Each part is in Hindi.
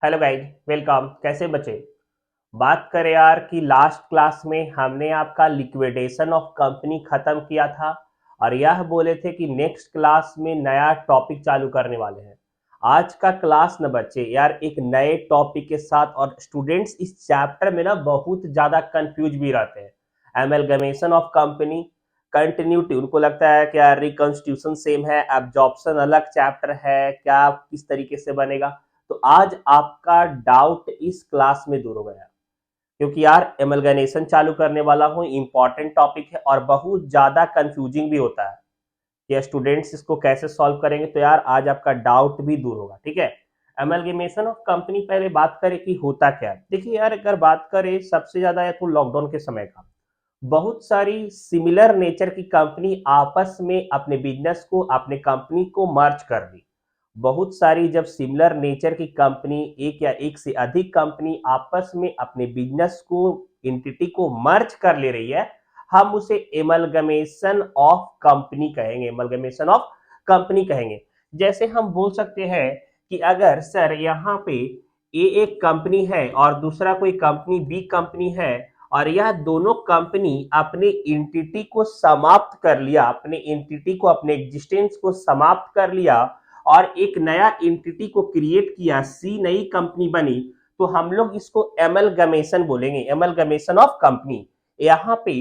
Hello guys, welcome. कैसे बचे? बात करें यार कि लास्ट क्लास में हमने आपका लिक्विडेशन ऑफ कंपनी खत्म किया था और यह बोले थे कि नेक्स्ट क्लास में नया टॉपिक चालू करने वाले हैं। आज का क्लास न बच्चे यार एक नए टॉपिक के साथ, और स्टूडेंट्स इस चैप्टर में ना बहुत ज्यादा कंफ्यूज भी रहते हैं। एमलगमेशन ऑफ कंपनी, कंटिन्यूटी, उनको लगता है कि यार रिकॉन्स्टिट्यूशन सेम है, एब्जॉर्प्शन अलग चैप्टर है, क्या किस तरीके से बनेगा। तो आज आपका डाउट इस क्लास में दूर हो गया, क्योंकि यार एमलगनेशन चालू करने वाला हूं, इंपॉर्टेंट टॉपिक है और बहुत ज्यादा कंफ्यूजिंग भी होता है कि स्टूडेंट्स इसको कैसे सॉल्व करेंगे। तो यार आज आपका डाउट भी दूर होगा, ठीक है। एमलगेमेशन ऑफ कंपनी, पहले बात करें कि होता क्या है। देखिए यार, अगर बात करें सबसे ज्यादा है तो लॉकडाउन के समय का, बहुत सारी सिमिलर नेचर की कंपनी आपस में अपने बिजनेस को, अपने कंपनी को मर्ज कर दी। बहुत सारी जब सिमिलर नेचर की कंपनी, एक या एक से अधिक कंपनी आपस में अपने बिजनेस को, एंटिटी को मर्ज कर ले रही है, हम उसे एमलगमेशन ऑफ कंपनी कहेंगे। एमलगमेशन ऑफ कंपनी कहेंगे। जैसे हम बोल सकते हैं कि अगर सर यहाँ पे ए एक कंपनी है और दूसरा कोई कंपनी बी कंपनी है, और यह दोनों कंपनी अपने एंटिटी को समाप्त कर लिया, अपने एंटिटी को, अपने एग्जिस्टेंस को समाप्त कर लिया और एक नया एंटिटी को क्रिएट किया, सी नई कंपनी बनी, तो हम लोग इसको एमलगमेशन बोलेंगे, एमलगमेशन ऑफ कंपनी। यहाँ पे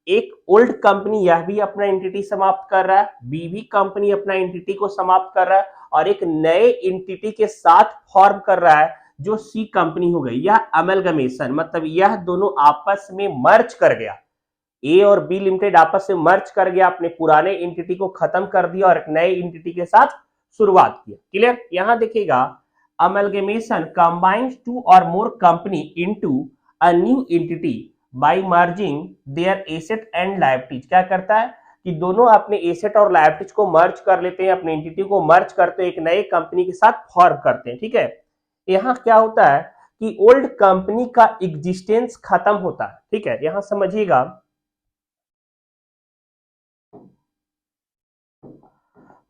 एक ओल्ड कंपनी यह भी अपना एंटिटी समाप्त कर रहा है, बी भी कंपनी अपना एंटिटी को समाप्त कर रहा है और एक नए एंटिटी के साथ फॉर्म कर रहा है जो सी कंपनी हो गई। यह अमलगमेशन, मतलब यह दोनों आपस में मर्ज कर गया, ए और बी लिमिटेड आपस में मर्ज कर गया, अपने पुराने एंटिटी को खत्म कर दिया और एक नए एंटिटी के साथ शुरुआत किया। क्लियर? यहां देखिएगा, amalgamation combines two or more company into a new entity by merging their asset and liabilities. क्या करता है कि दोनों अपने एसेट और लायबिलिटीज को मर्ज कर लेते हैं, अपने एंटिटी को मर्ज करते हैं, एक नए कंपनी के साथ फॉर्म करते हैं, ठीक है। यहाँ क्या होता है कि ओल्ड कंपनी का एग्जिस्टेंस खत्म होता है, ठीक है। यहां समझिएगा,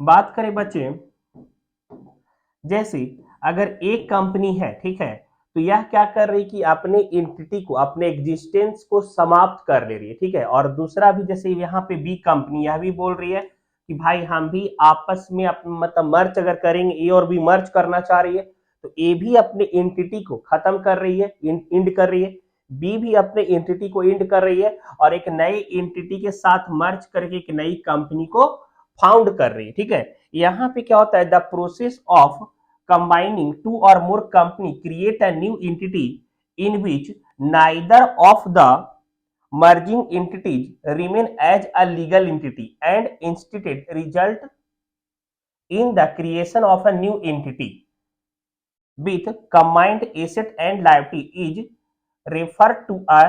बात करें बच्चे, जैसे अगर एक कंपनी है, ठीक है, तो यह क्या कर रही कि अपने एंटिटी को, अपने एग्जिस्टेंस को समाप्त कर ले रही है, ठीक है। और दूसरा भी, जैसे यहाँ पे बी कंपनी यह भी बोल रही है कि भाई हम भी आपस में मतलब मर्ज अगर करेंगे, ए और बी मर्ज करना चाह रही है, तो ए भी अपने एंटिटी को खत्म कर रही है, इंड कर रही है, बी भी अपने एंटिटी को इंड कर रही है और एक नए एंटिटी के साथ मर्ज करके एक नई कंपनी को फाउंड कर रही है, ठीक है। यहाँ पे क्या होता है, the process of combining two or more company create a new entity in which neither of the merging entities remain as a legal entity, and instead result in the creation of a new entity with combined asset and liability is referred to a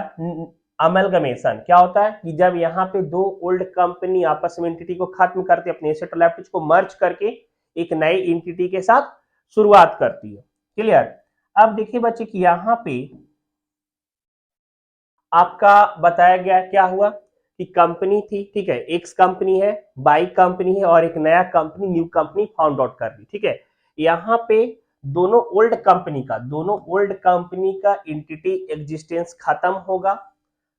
amalgamation. क्या होता है कि जब यहाँ पे दो ओल्ड कंपनी आपस में एंटिटी को खत्म करते, अपने एसेट और लायबिलिटीज को मर्ज करके एक नई एंटिटी के साथ शुरुआत करती है। क्लियर? अब देखिए बच्चे कि यहाँ पे आपका बताया गया क्या हुआ कि कंपनी थी, ठीक है, एक्स कंपनी है, बाई कंपनी है और एक नया company, new company found out कर दी, ठीक है। यहाँ पे दोनों ओल्ड कंपनी का एंटिटी एग्जिस्टेंस खत्म होगा।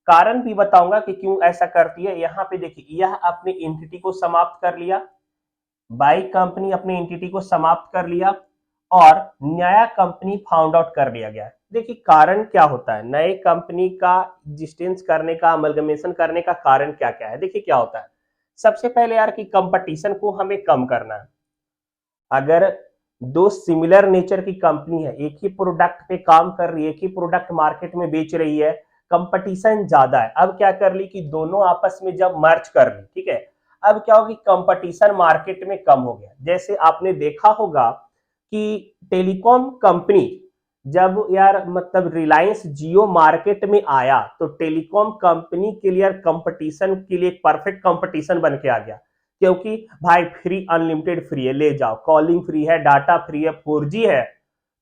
कारण भी बताऊंगा कि क्यों ऐसा करती है। यहाँ पे देखिए, यह अपने एंटिटी को समाप्त कर लिया, बाई कंपनी अपने एंटिटी को समाप्त कर लिया और नया कंपनी फाउंड आउट कर लिया गया। देखिए कारण क्या होता है, नए कंपनी का एग्जिस्टेंस करने का, अमलगमेशन करने का कारण क्या क्या है। देखिए क्या होता है, सबसे पहले यार कि कंपटीशन को हमें कम करना है। अगर दो सिमिलर नेचर की कंपनी है, एक ही प्रोडक्ट पे काम कर रही है, एक ही प्रोडक्ट मार्केट में बेच रही है, कंपटीशन ज्यादा है, अब क्या कर ली कि दोनों आपस में जब मर्ज कर ली, ठीक है, अब क्या होगी, कंपटीशन मार्केट में कम हो गया। जैसे आपने देखा होगा कि टेलीकॉम कंपनी, जब यार मतलब रिलायंस जियो मार्केट में आया, तो टेलीकॉम कंपनी के लिए कंपटीशन के लिए परफेक्ट कंपटीशन बन के आ गया, क्योंकि भाई फ्री, अनलिमिटेड फ्री है, ले जाओ, कॉलिंग फ्री है, डाटा फ्री है, 4G है।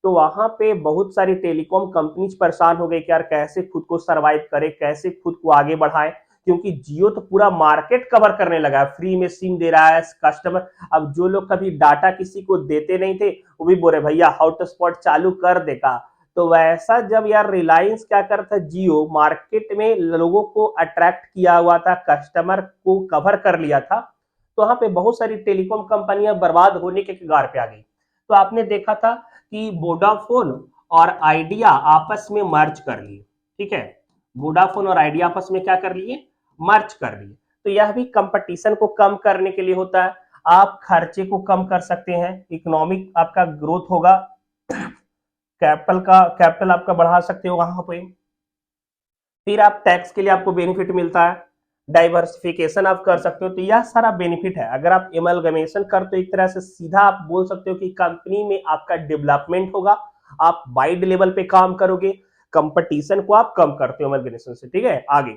तो वहां पे बहुत सारी टेलीकॉम कंपनीज परेशान हो गई कि यार कैसे खुद को सरवाइव करे, कैसे खुद को आगे बढ़ाएं, क्योंकि जियो तो पूरा मार्केट कवर करने लगा है, फ्री में सिम दे रहा है कस्टमर। अब जो लोग कभी डाटा किसी को देते नहीं थे वो भी बोले भैया हॉटस्पॉट चालू कर देगा। तो वैसा जब यार रिलायंस क्या करता, जियो मार्केट में लोगों को अट्रैक्ट किया हुआ था, कस्टमर को कवर कर लिया था, तो वहां पे बहुत सारी टेलीकॉम कंपनियां बर्बाद होने के कगार पे आ गई। तो आपने देखा था कि वोडाफोन और आइडिया आपस में मर्ज कर लिए, ठीक है, वोडाफोन और आइडिया आपस में क्या कर लिए, मर्ज कर लिए। तो यह भी कंपटीशन को कम करने के लिए होता है। आप खर्चे को कम कर सकते हैं, इकोनॉमिक आपका ग्रोथ होगा, कैपिटल आपका बढ़ा सकते हो वहां पे। फिर आप टैक्स के लिए आपको बेनिफिट मिलता है, डाइवर्सिफिकेशन आप कर सकते हो। तो यह सारा बेनिफिट है। अगर आप एमलगमेशन करते हो एक तरह से सीधा आप बोल सकते हो कि कंपनी में आपका डेवलपमेंट होगा, आप वाइड लेवल पे काम करोगे, कंपटीशन को आप कम करते हो एमलगमेशन से, ठीक है। आगे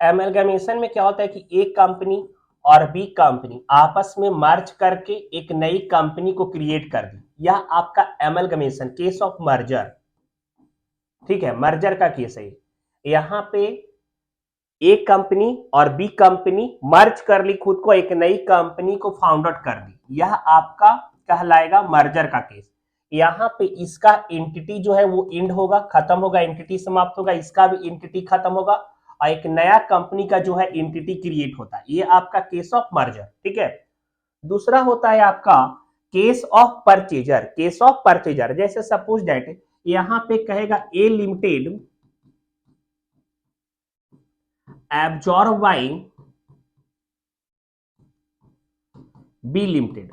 एमलगमेशन में क्या होता है कि एक कंपनी और बी कंपनी आपस में मर्ज करके एक नई कंपनी को क्रिएट कर दी, यह आपका एमलगमेशन, केस ऑफ मर्जर, ठीक है, मर्जर का केस है। यहां पे ए कंपनी और बी कंपनी मर्ज कर ली, खुद को एक नई कंपनी को फाउंड आउट कर दी, यह आपका कहलाएगा मर्जर का केस। यहां पे इसका एंटिटी जो है वो इंड होगा, खत्म होगा, एंटिटी समाप्त होगा, इसका भी एंटिटी खत्म होगा और एक नया कंपनी का जो है एंटिटी क्रिएट होता है। ये आपका केस ऑफ मर्जर, ठीक है। दूसरा होता है आपका case of purchaser. Case of purchaser जैसे सपोज दैट यहां पे कहेगा A limited absorb by B limited,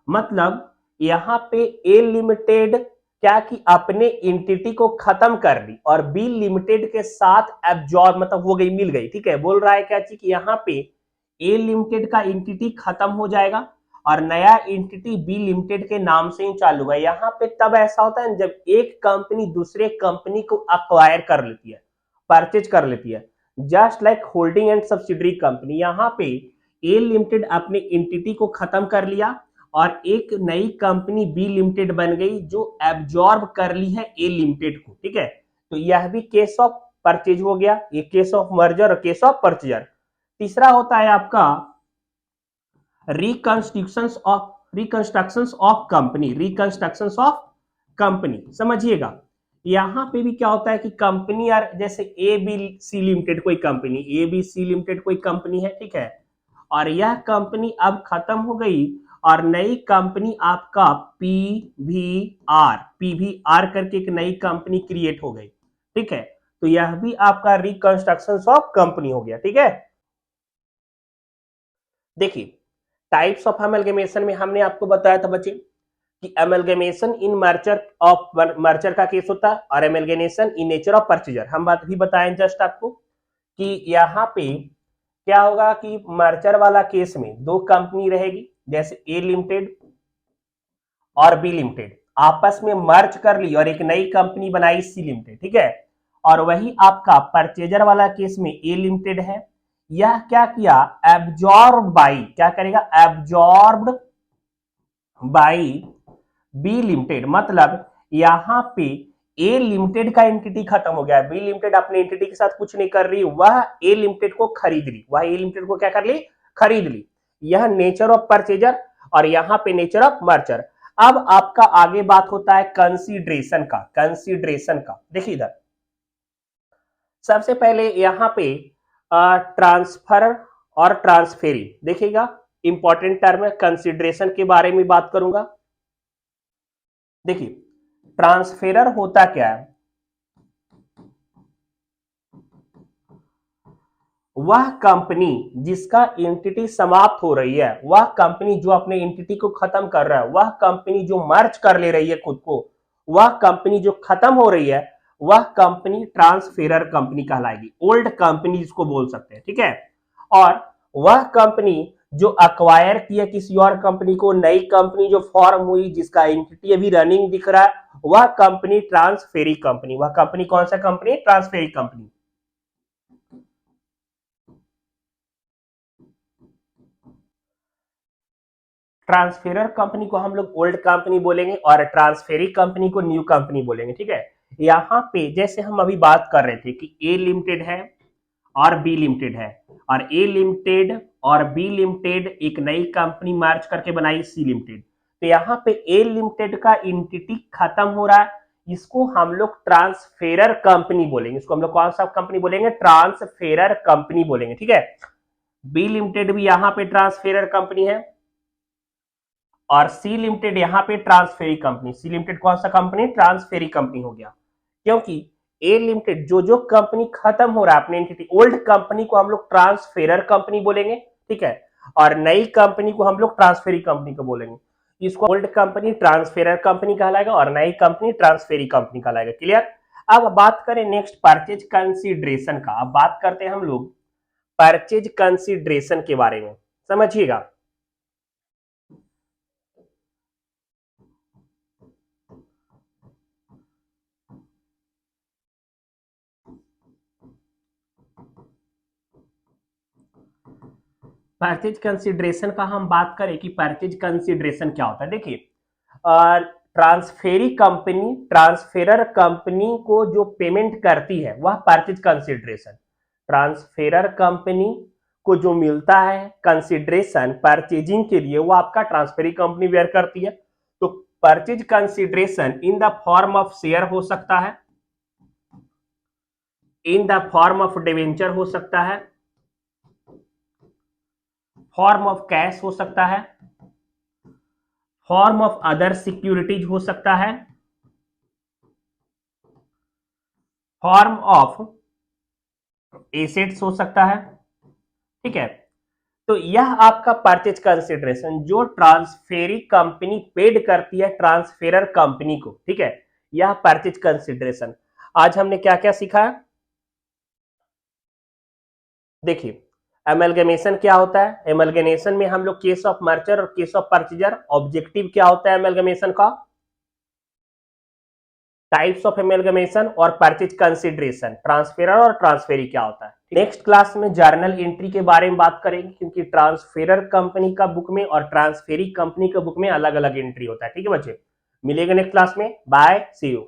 मतलब यहां पे ए लिमिटेड क्या कि अपने एंटिटी को खत्म कर ली और बी लिमिटेड के साथ एब्जॉर्ब मतलब हो गई, मिल गई, ठीक है। बोल रहा है क्या कि यहां पे ए लिमिटेड का एंटिटी खत्म हो जाएगा और नया एंटिटी बी लिमिटेड के नाम से ही चालू है। यहां पे तब ऐसा होता है जब एक कंपनी दूसरे कंपनी को अक्वायर कर लेती है, परचेज कर लेती है, just like holding and subsidiary company. यहां पे ए लिमिटेड अपने एंटिटी को खत्म कर लिया और एक नई कंपनी बी लिमिटेड बन गई जो एब्जॉर्ब कर ली है ए लिमिटेड को, ठीक है। तो यह भी केस ऑफ परचेज हो गया, ये केस ऑफ मर्जर और केस ऑफ परचेजर। तीसरा होता है आपका reconstruction of company, reconstruction of company, समझिएगा। यहां पे भी क्या होता है कि कंपनी यार जैसे ए बी सी लिमिटेड कोई company, A B C limited कोई कंपनी है, ठीक है, और यह कंपनी अब खत्म हो गई और नई कंपनी आपका पीवीआर करके एक नई कंपनी क्रिएट हो गई, ठीक है। तो यह भी आपका रिकंस्ट्रक्शन ऑफ कंपनी हो गया, ठीक है। देखिए टाइप्स ऑफ अमेलगमेशन में हमने आपको बताया था बच्चे कि अमेलगमेशन इन मर्चर का केस होता है और amalgamation in nature of purchaser. हम बात भी बताएं जस्ट आपको कि यहाँ पे क्या होगा कि मर्चर वाला केस में दो कंपनी रहेगी, जैसे ए लिमिटेड और बी लिमिटेड आपस में मर्ज कर ली और एक नई कंपनी बनाई सी लिमिटेड, ठीक है। और वही आपका परचेजर वाला केस में ए लिमिटेड है, यह क्या किया, एब्जॉर्ब बाई, क्या करेगा, एब्जॉर्ब्ड बाई बी लिमिटेड, मतलब यहां पे ए लिमिटेड का एंटिटी खत्म हो गया, बी लिमिटेड अपने एंटिटी के साथ कुछ नहीं कर रही, वह ए लिमिटेड को खरीद ली, वह ए लिमिटेड को क्या कर ली, खरीद ली। यह नेचर ऑफ परचेजर और यहां पे नेचर ऑफ मर्चर। अब आपका आगे बात होता है कंसीडरेशन का, कंसीडरेशन का। देखिए इधर सबसे पहले यहां पे ट्रांसफर और ट्रांसफेरी, देखिएगा इंपॉर्टेंट टर्म है, कंसीडरेशन के बारे में बात करूंगा। देखिए ट्रांसफेरर होता क्या है, वह कंपनी जिसका एंटिटी समाप्त हो रही है, वह कंपनी जो अपने एंटिटी को खत्म कर रहा है, वह कंपनी जो मर्ज कर ले रही है खुद को, वह कंपनी जो खत्म हो रही है, वह कंपनी ट्रांसफेरर कंपनी कहलाएगी, ओल्ड कंपनी जिसको बोल सकते हैं, ठीक है। और वह कंपनी जो अक्वायर किया किसी और कंपनी को, नई कंपनी जो फॉर्म हुई जिसका एंटिटी अभी रनिंग दिख रहा है, वह कंपनी ट्रांसफेरी कंपनी। वह कंपनी कौन सा कंपनी, ट्रांसफेरी कंपनी। ट्रांसफेरर कंपनी को हम लोग ओल्ड कंपनी बोलेंगे और ट्रांसफेरी कंपनी को न्यू कंपनी बोलेंगे, ठीक है। यहां पे जैसे हम अभी बात कर रहे थे कि ए लिमिटेड है और बी लिमिटेड है, और ए लिमिटेड और बी लिमिटेड एक नई कंपनी मर्ज करके बनाई सी लिमिटेड। तो यहाँ पे ए लिमिटेड का एंटिटी खत्म हो रहा है, इसको हम लोग ट्रांसफेरर कंपनी बोलेंगे। इसको हम लोग कौन सा कंपनी बोलेंगे? ट्रांसफेरर कंपनी बोलेंगे, ठीक है। बी लिमिटेड भी यहाँ पे ट्रांसफेरर कंपनी है और सी लिमिटेड यहाँ पे ट्रांसफेरी कंपनी। सी लिमिटेड कौन सा कंपनी? ट्रांसफेरी कंपनी हो गया, क्योंकि ए लिमिटेड जो कंपनी खत्म हो रहा है अपने एंटिटी, ओल्ड कंपनी को हम लोग ट्रांसफेरर कंपनी बोलेंगे, ठीक है, और नई कंपनी को हम लोग ट्रांसफेरी कंपनी को बोलेंगे। इसको ओल्ड कंपनी ट्रांसफेरर कंपनी कहलाएगा और नई कंपनी ट्रांसफेरी कंपनी कहलाएगा। क्लियर? अब बात करें नेक्स्ट परचेज कंसीडरेशन का। अब बात करते हैं हम लोग परचेज कंसीडरेशन के बारे में, समझिएगा। परचेज कंसीडरेशन का हम बात करें कि परचेज कंसीडरेशन क्या होता है। देखिए, ट्रांसफेरी कंपनी ट्रांसफेरर कंपनी को जो पेमेंट करती है वह परचेज कंसीडरेशन, ट्रांसफेरर कंपनी को जो मिलता है कंसीडरेशन परचेजिंग के लिए, वो आपका ट्रांसफेरी कंपनी बेयर करती है। तो purchase consideration in the form of share हो सकता है, in the form of debenture हो सकता है, फॉर्म ऑफ कैश हो सकता है, फॉर्म ऑफ अदर सिक्योरिटीज हो सकता है, फॉर्म ऑफ एसेट्स हो सकता है, ठीक है। तो यह आपका परचेज कंसीडरेशन जो ट्रांसफेरी कंपनी पेड करती है ट्रांसफेरर कंपनी को, ठीक है, यह परचेज कंसीडरेशन। आज हमने क्या क्या सीखा? देखिए, एमलगमेशन क्या होता है? एमलगमेशन में हम लोग केस ऑफ मर्चर और केस ऑफ परचेजर, ऑब्जेक्टिव क्या होता है एमलगमेशन का, टाइप्स ऑफ एमलगमेशन और परचेज कंसीडरेशन, ट्रांसफेरर और ट्रांसफेरी क्या होता है। नेक्स्ट क्लास में जर्नल एंट्री के बारे में बात करेंगे, क्योंकि ट्रांसफेरर कंपनी का बुक में और ट्रांसफेरी कंपनी का बुक में अलग अलग एंट्री होता है, ठीक है बच्चे। मिलेगा नेक्स्ट क्लास में, बाय, सी यू।